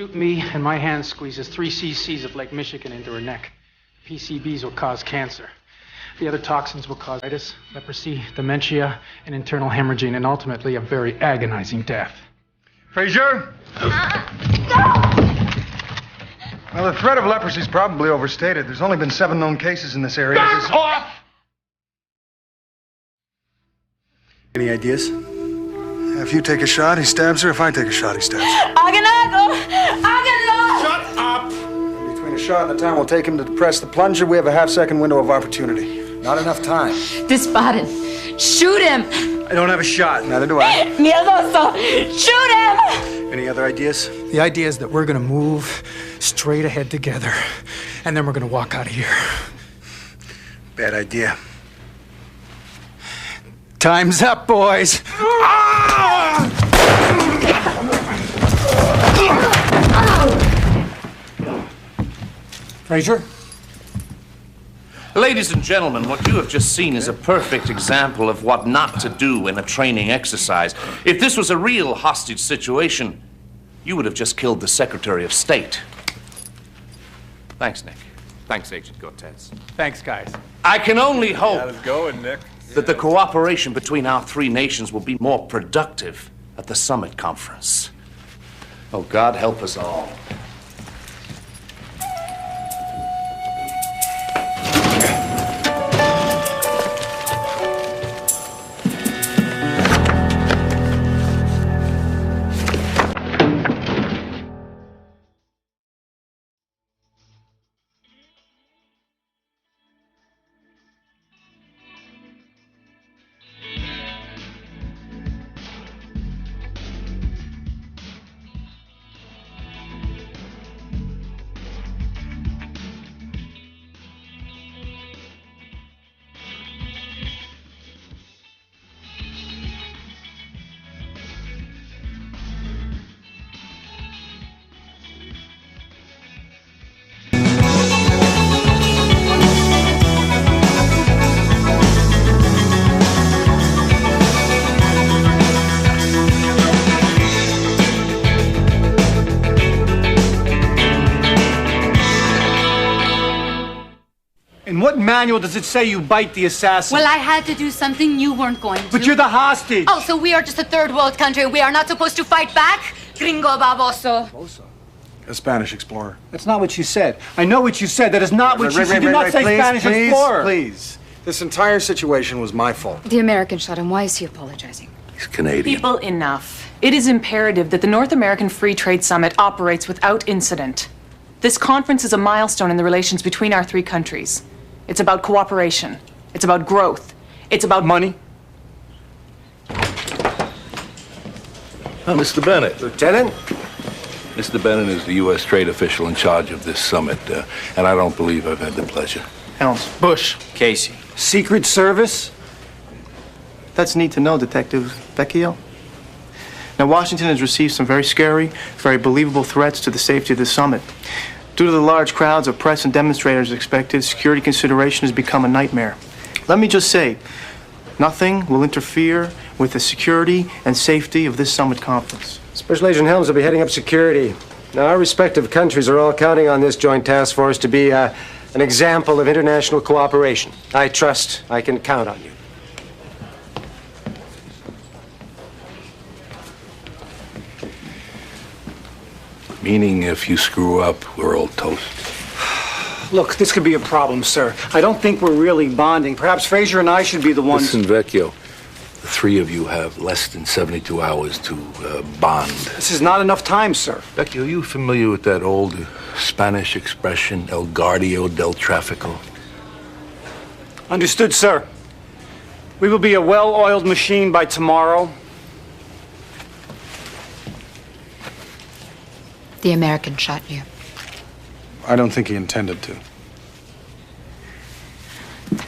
shoot me, and my hand squeezes 3 cc's of Lake Michigan into her neck. PCBs will cause cancer. The other toxins will cause arthritis, leprosy, dementia, and internal hemorrhaging, and ultimately a very agonizing death. Frazier? No! Well, the threat of leprosy is probably overstated. There's only been 7 known cases in this area. Back off! Any ideas? If you take a shot, he stabs her. If I take a shot, he stabs her. Shut up! Between a shot and the time we'll take him to press the plunger, we have a half-second window of opportunity. Not enough time. Disparen. Shoot him! I don't have a shot. Neither do I. Miedoso! Shoot him! Any other ideas? The idea is that we're gonna move straight ahead together, and then we're gonna walk out of here. Bad idea. Time's up, boys. Frazier? Ladies and gentlemen, what you have just seen is a perfect example of what not to do in a training exercise. If this was a real hostage situation, you would have just killed the Secretary of State. Thanks, Nick. Thanks, Agent Cortez. Thanks, guys. I can only hope Got it going, Nick. that the cooperation between our 3 nations will be more productive at the summit conference. Oh, God help us all. In what manual does it say you bite the assassin? Well, I had to do something you weren't going to. But you're the hostage. Oh, so we are just a third world country. We are not supposed to fight back? Gringo baboso. A Spanish explorer. That's not what you said. I know what you said. That is not what you said. You did not say Spanish explorer. Please. This entire situation was my fault. The American shot him. Why is he apologizing? He's Canadian. People, enough. It is imperative that the North American Free Trade Summit operates without incident. This conference is a milestone in the relations between our 3 countries. It's about cooperation. It's about growth. It's about money. Mr. Bennett. Lieutenant? Mr. Bennett is the U.S. trade official in charge of this summit, and I don't believe I've had the pleasure. Helms. Bush. Casey. Secret Service? That's neat to know, Detective Vecchio. Now, Washington has received some very scary, very believable threats to the safety of the summit. Due to the large crowds of press and demonstrators expected, security consideration has become a nightmare. Let me just say, nothing will interfere with the security and safety of this summit conference. Special Agent Helms will be heading up security. Now, our respective countries are all counting on this joint task force to be an example of international cooperation. I trust I can count on you. Meaning if you screw up, we're all toast. Look, this could be a problem, sir. I don't think we're really bonding. Perhaps Frazier and I should be the ones... Listen, Vecchio, the 3 of you have less than 72 hours to bond. This is not enough time, sir. Vecchio, are you familiar with that old Spanish expression, el guardia del tráfico? Understood, sir. We will be a well-oiled machine by tomorrow. The American shot you. I don't think he intended to.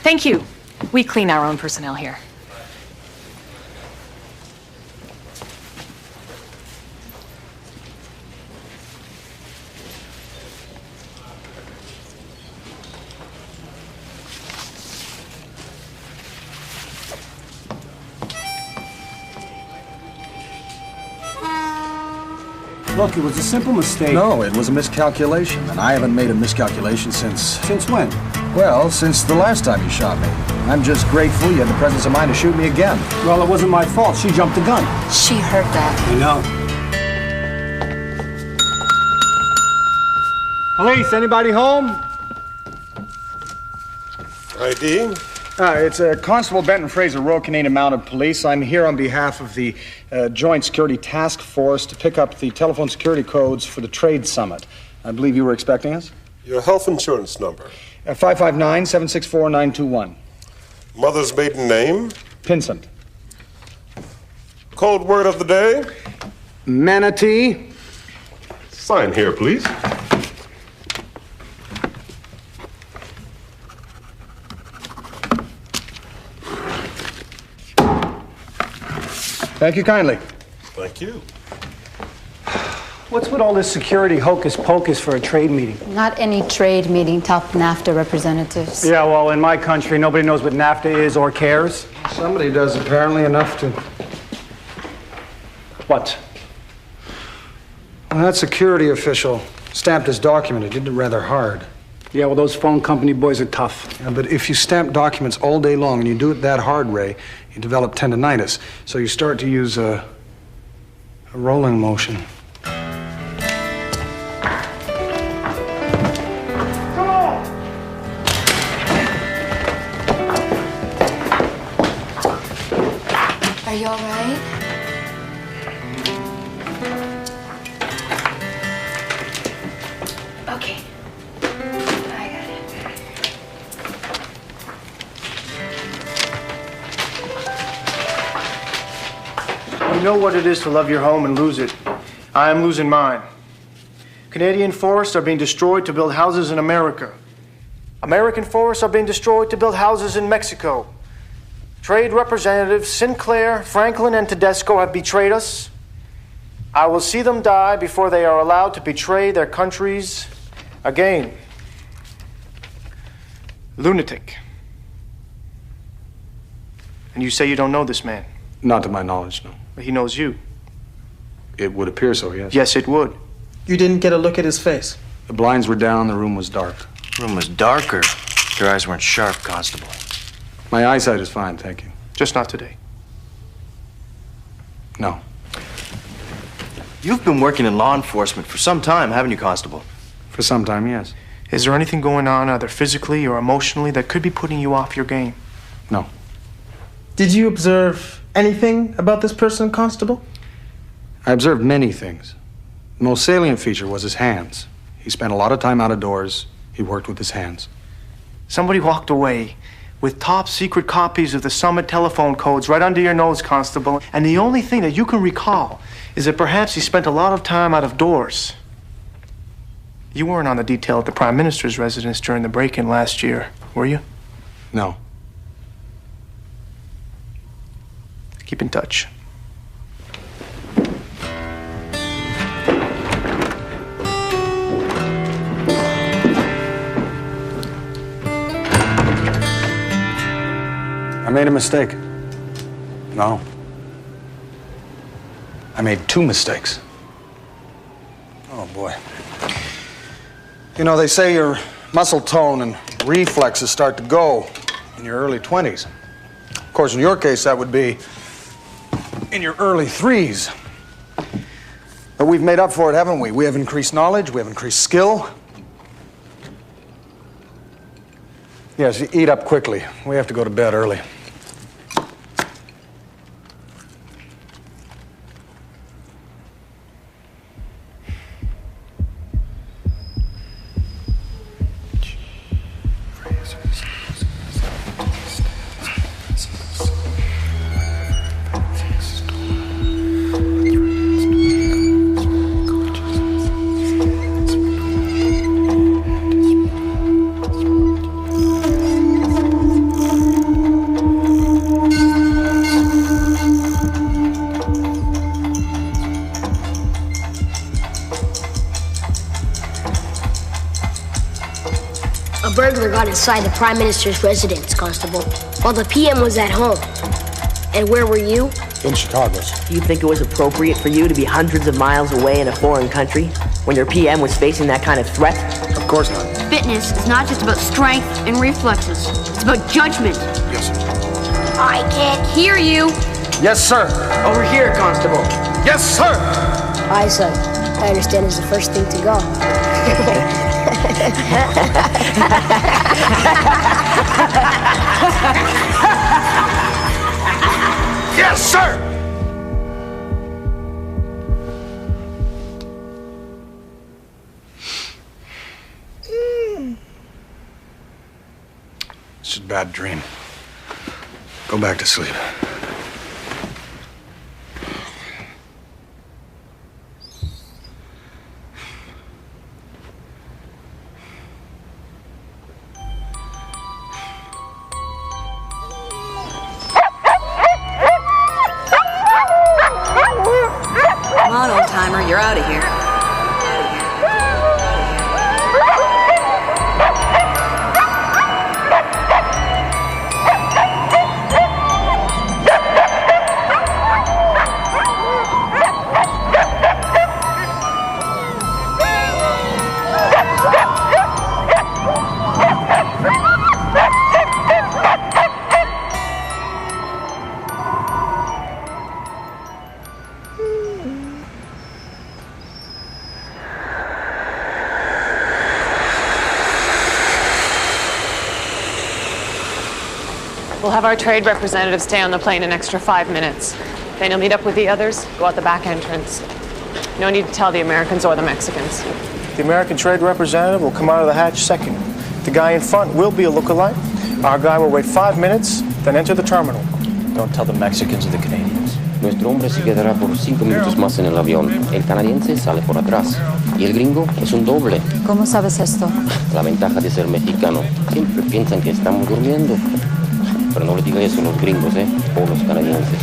Thank you. We clean our own personnel here. Look, it was a simple mistake. No, it was a miscalculation, and I haven't made a miscalculation since... Since when? Well, since the last time you shot me. I'm just grateful you had the presence of mind to shoot me again. Well, it wasn't my fault. She jumped the gun. She heard that. I know. Police, anybody home? ID? It's Constable Benton Fraser, Royal Canadian Mounted Police. I'm here on behalf of the Joint Security Task Force to pick up the telephone security codes for the Trade Summit. I believe you were expecting us? Your health insurance number. 559-764-921. Mother's maiden name? Pinsent. Code word of the day? Manatee. Sign here, please. Thank you kindly. Thank you. What's with all this security hocus pocus for a trade meeting? Not any trade meeting, top NAFTA representatives. Yeah, well, in my country, nobody knows what NAFTA is or cares. Somebody does apparently enough to... What? Well, that security official stamped his document. He did it rather hard. Yeah, well, those phone company boys are tough. Yeah, but if you stamp documents all day long and you do it that hard, Ray, you develop tendinitis. So you start to use a rolling motion. Are you all right? Okay. I got it. You know what it is to love your home and lose it. I am losing mine. Canadian forests are being destroyed to build houses in America. American forests are being destroyed to build houses in Mexico. Trade representatives Sinclair, Franklin, and Tedesco have betrayed us. I will see them die before they are allowed to betray their countries again. Lunatic. And you say you don't know this man? Not to my knowledge, no. But he knows you. It would appear so, yes. Yes, it would. You didn't get a look at his face? The blinds were down, the room was dark. The room was darker. Your eyes weren't sharp, Constable. My eyesight is fine, thank you. Just not today. No. You've been working in law enforcement for some time, haven't you, Constable? For some time, yes. Is there anything going on, either physically or emotionally, that could be putting you off your game? No. Did you observe anything about this person, Constable? I observed many things. The most salient feature was his hands. He spent a lot of time out of doors. He worked with his hands. Somebody walked away with top secret copies of the Summit telephone codes right under your nose, Constable. And the only thing that you can recall is that perhaps he spent a lot of time out of doors. You weren't on the detail at the Prime Minister's residence during the break-in last year, were you? No. Keep in touch. I made a mistake. No. I made two mistakes. Oh, boy. You know, they say your muscle tone and reflexes start to go in your early 20s. Of course, in your case, that would be in your early 3s. But we've made up for it, haven't we? We have increased knowledge, we have increased skill. Yes, you eat up quickly. We have to go to bed early. A burglar got inside the Prime Minister's residence, Constable, while the PM was at home. And where were you? In Chicago's. Do you think it was appropriate for you to be hundreds of miles away in a foreign country when your PM was facing that kind of threat? Of course not. Fitness is not just about strength and reflexes. It's about judgment. Yes, sir. I can't hear you. Yes, sir. Over here, Constable. Yes, sir. Eyesight, I understand, is the first thing to go. Yes, sir. It's a bad dream. Go back to sleep. Come on, old timer, you're out of here. We'll have our trade representative stay on the plane an extra 5 minutes. Then you'll meet up with the others, go out the back entrance. No need to tell the Americans or the Mexicans. The American trade representative will come out of the hatch second. The guy in front will be a lookalike. Our guy will wait 5 minutes, then enter the terminal. Don't tell the Mexicans or the Canadians. Nuestro hombre se quedará por 5 minutos más en el avión. El canadiense sale por atrás. Y el gringo es un doble. ¿Cómo sabes esto? La ventaja de ser mexicano. Siempre piensan que estamos durmiendo. Pero no le digan eso a los gringos, o los canadienses.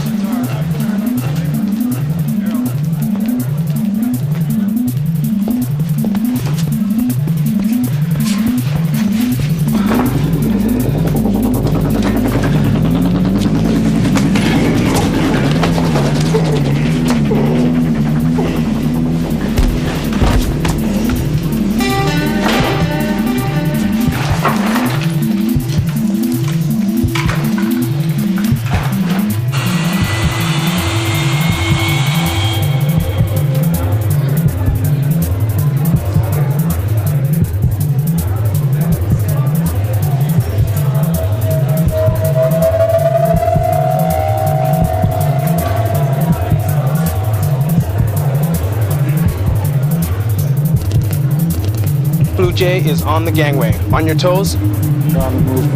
Blue Jay is on the gangway. On your toes. You're on the move.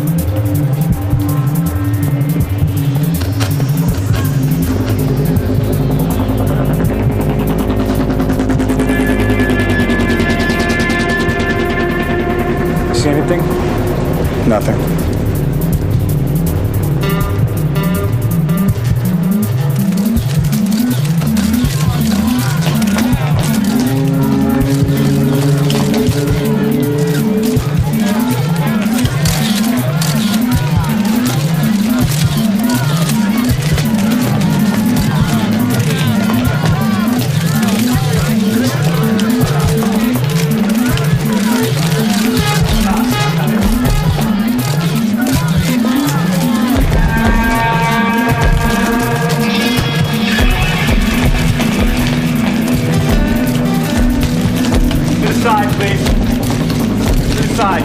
See anything? Nothing.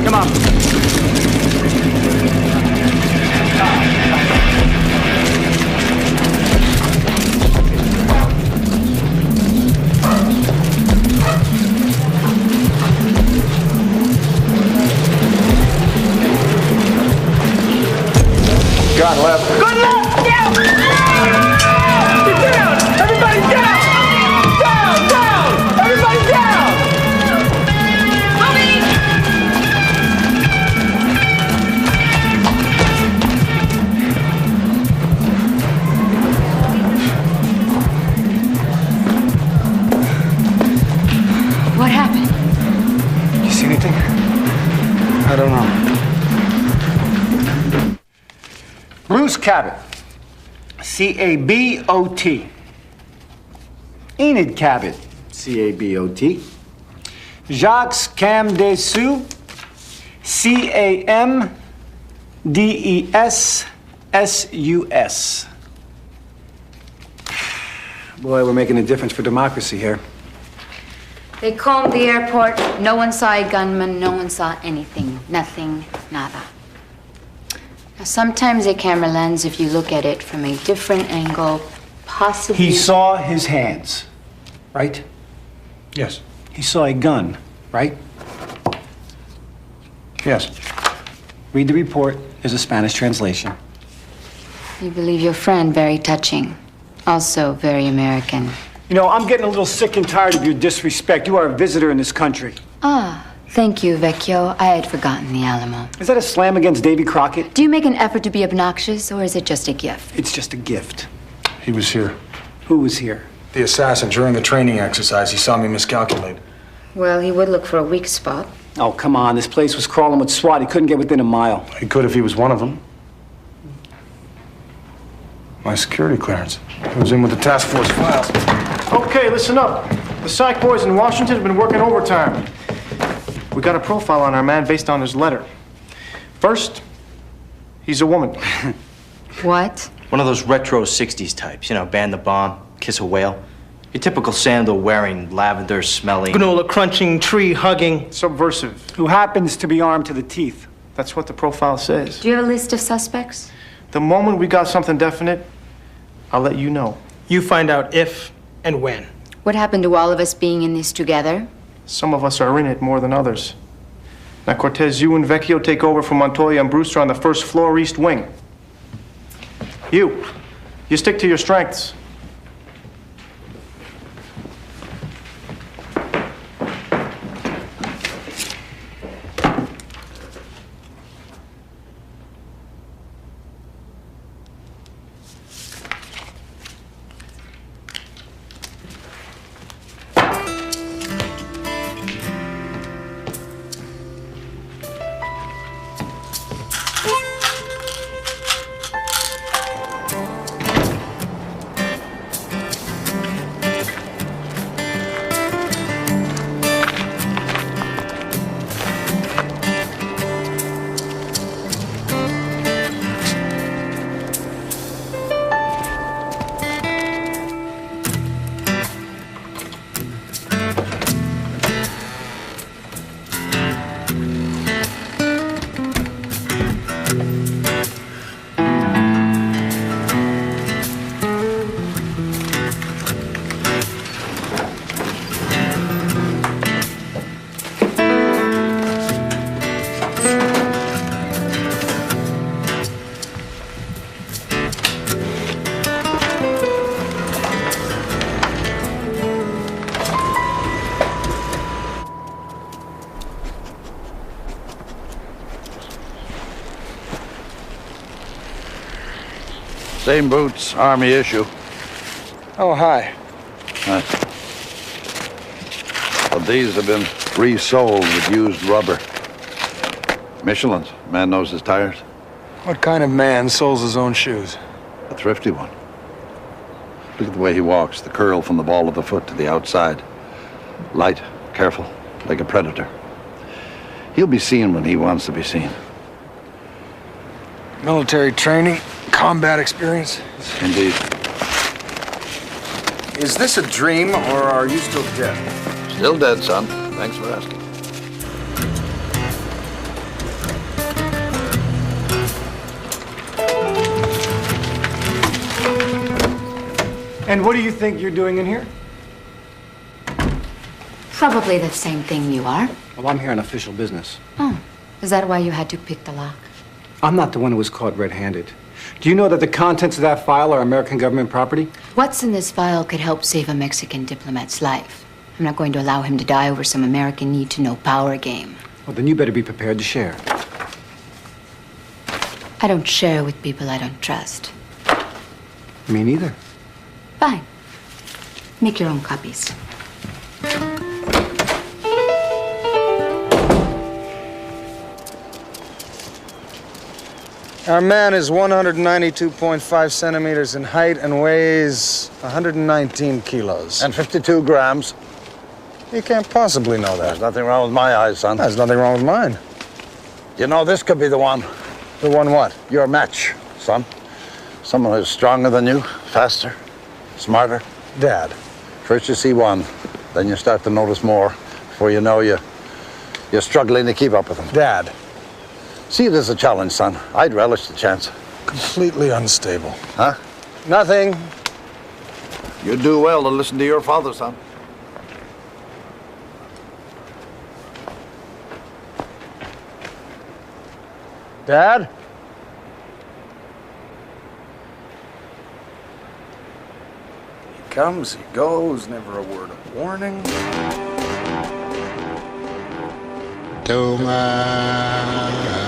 Come on. Got left. Good left! Down! Get down! Everybody down! Down! Down! Everybody down! What happened? You see anything? I don't know. Bruce Cabot, C-A-B-O-T. Enid Cabot, C-A-B-O-T. Jacques Camdesu, C-A-M-D-E-S-S-U-S. Boy, we're making a difference for democracy here. They combed the airport. No one saw a gunman. No one saw anything. Nothing. Nada. Now, sometimes a camera lens, if you look at it from a different angle, possibly... He saw his hands, right? Yes. He saw a gun, right? Yes. Read the report. There's a Spanish translation. You believe your friend, very touching. Also very American. You know, I'm getting a little sick and tired of your disrespect. You are a visitor in this country. Ah, thank you, Vecchio. I had forgotten the Alamo. Is that a slam against Davy Crockett? Do you make an effort to be obnoxious, or is it just a gift? It's just a gift. He was here. Who was here? The assassin. During the training exercise, he saw me miscalculate. Well, he would look for a weak spot. Oh, come on. This place was crawling with SWAT. He couldn't get within a mile. He could if he was one of them. My security clearance. He was in with the task force files. Okay, listen up. The psych boys in Washington have been working overtime. We got a profile on our man based on his letter. First, he's a woman. What? One of those retro 60s types, you know, ban the bomb, kiss a whale. Your typical sandal wearing, lavender smelling. Granola crunching, tree hugging. Subversive. Who happens to be armed to the teeth. That's what the profile says. Do you have a list of suspects? The moment we got something definite, I'll let you know. You find out if and when. What happened to all of us being in this together? Some of us are in it more than others. Now, Cortez, you and Vecchio take over from Montoya and Brewster on the first floor east wing. You stick to your strengths. Same boots, Army issue. Oh, hi. Nice. Well, these have been resoled with used rubber. Michelin's. Man knows his tires. What kind of man soles his own shoes? A thrifty one. Look at the way he walks, the curl from the ball of the foot to the outside. Light, careful, like a predator. He'll be seen when he wants to be seen. Military training, combat experience. Indeed. Is this a dream, or are you still dead? Still dead, son. Thanks for asking. And what do you think you're doing in here? Probably the same thing you are. Well, I'm here on official business. Oh, is that why you had to pick the lock? I'm not the one who was caught red-handed. Do you know that the contents of that file are American government property? What's in this file could help save a Mexican diplomat's life. I'm not going to allow him to die over some American need-to-know power game. Well, then you better be prepared to share. I don't share with people I don't trust. Me neither. Fine. Make your own copies. Our man is 192.5 centimeters in height and weighs 119 kilos. And 52 grams. You can't possibly know that. There's nothing wrong with my eyes, son. There's nothing wrong with mine. You know, this could be the one. The one what? Your match, son. Someone who's stronger than you, faster, smarter. Dad. First you see one, then you start to notice more. Before you know, you're struggling to keep up with them. Dad. See it as a challenge, son. I'd relish the chance. Completely unstable. Huh? Nothing. You do well to listen to your father, son. Dad? He comes, he goes, never a word of warning. Toma.